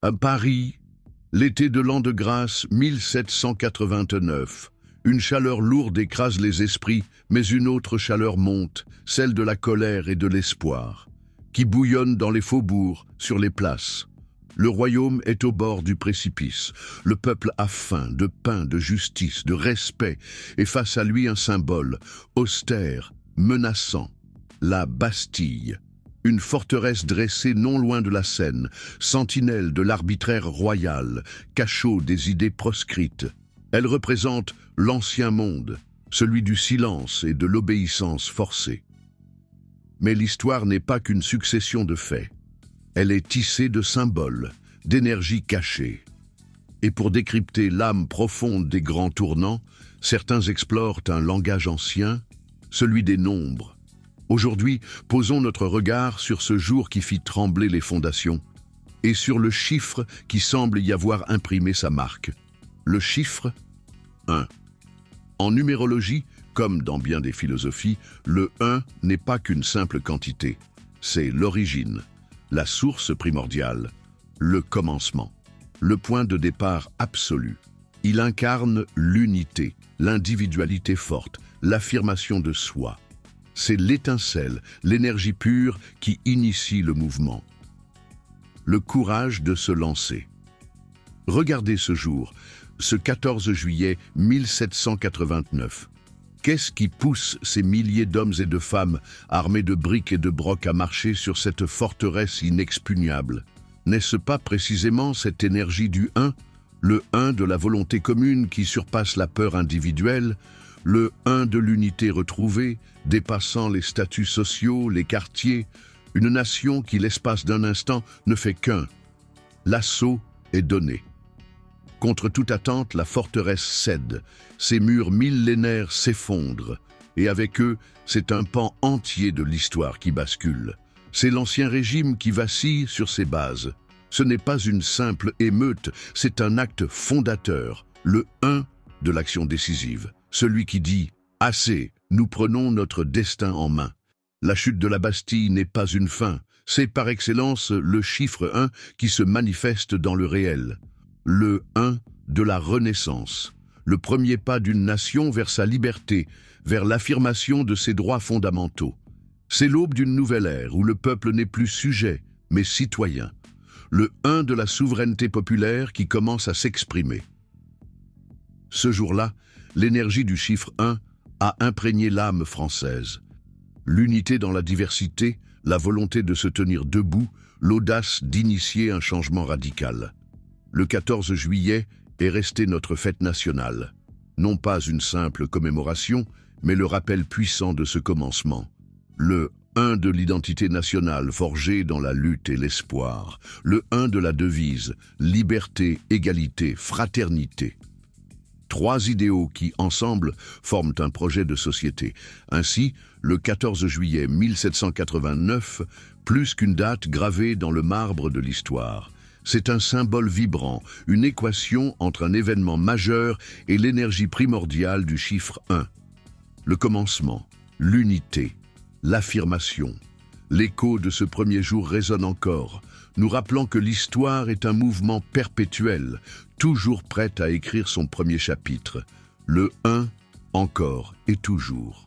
À Paris, l'été de l'an de grâce 1789, une chaleur lourde écrase les esprits, mais une autre chaleur monte, celle de la colère et de l'espoir, qui bouillonne dans les faubourgs, sur les places. Le royaume est au bord du précipice. Le peuple a faim de pain, de justice, de respect, et face à lui un symbole, austère, menaçant, la Bastille. Une forteresse dressée non loin de la Seine, sentinelle de l'arbitraire royal, cachot des idées proscrites. Elle représente l'ancien monde, celui du silence et de l'obéissance forcée. Mais l'histoire n'est pas qu'une succession de faits. Elle est tissée de symboles, d'énergie cachée. Et pour décrypter l'âme profonde des grands tournants, certains explorent un langage ancien, celui des nombres. Aujourd'hui, posons notre regard sur ce jour qui fit trembler les fondations et sur le chiffre qui semble y avoir imprimé sa marque. Le chiffre 1. En numérologie, comme dans bien des philosophies, le 1 n'est pas qu'une simple quantité. C'est l'origine, la source primordiale, le commencement, le point de départ absolu. Il incarne l'unité, l'individualité forte, l'affirmation de soi. C'est l'étincelle, l'énergie pure qui initie le mouvement. Le courage de se lancer. Regardez ce jour, ce 14 juillet 1789. Qu'est-ce qui pousse ces milliers d'hommes et de femmes armés de briques et de brocs à marcher sur cette forteresse inexpugnable? N'est-ce pas précisément cette énergie du 1, le 1 de la volonté commune qui surpasse la peur individuelle, le 1 de l'unité retrouvée, dépassant les statuts sociaux, les quartiers, une nation qui, l'espace d'un instant, ne fait qu'un? L'assaut est donné. Contre toute attente, la forteresse cède, ses murs millénaires s'effondrent, et avec eux, c'est un pan entier de l'histoire qui bascule. C'est l'ancien régime qui vacille sur ses bases. Ce n'est pas une simple émeute, c'est un acte fondateur, le 1 de l'action décisive. Celui qui dit « Assez, nous prenons notre destin en main ». La chute de la Bastille n'est pas une fin, c'est par excellence le chiffre 1 qui se manifeste dans le réel. Le 1 de la Renaissance, le premier pas d'une nation vers sa liberté, vers l'affirmation de ses droits fondamentaux. C'est l'aube d'une nouvelle ère où le peuple n'est plus sujet, mais citoyen. Le 1 de la souveraineté populaire qui commence à s'exprimer. Ce jour-là, l'énergie du chiffre 1 a imprégné l'âme française. L'unité dans la diversité, la volonté de se tenir debout, l'audace d'initier un changement radical. Le 14 juillet est resté notre fête nationale. Non pas une simple commémoration, mais le rappel puissant de ce commencement. Le 1 de l'identité nationale forgée dans la lutte et l'espoir. Le 1 de la devise, liberté, égalité, fraternité. Trois idéaux qui, ensemble, forment un projet de société. Ainsi, le 14 juillet 1789, plus qu'une date gravée dans le marbre de l'histoire. C'est un symbole vibrant, une équation entre un événement majeur et l'énergie primordiale du chiffre 1. Le commencement, l'unité, l'affirmation. L'écho de ce premier jour résonne encore, nous rappelant que l'histoire est un mouvement perpétuel, toujours prêt à écrire son premier chapitre. Le 1, encore et toujours.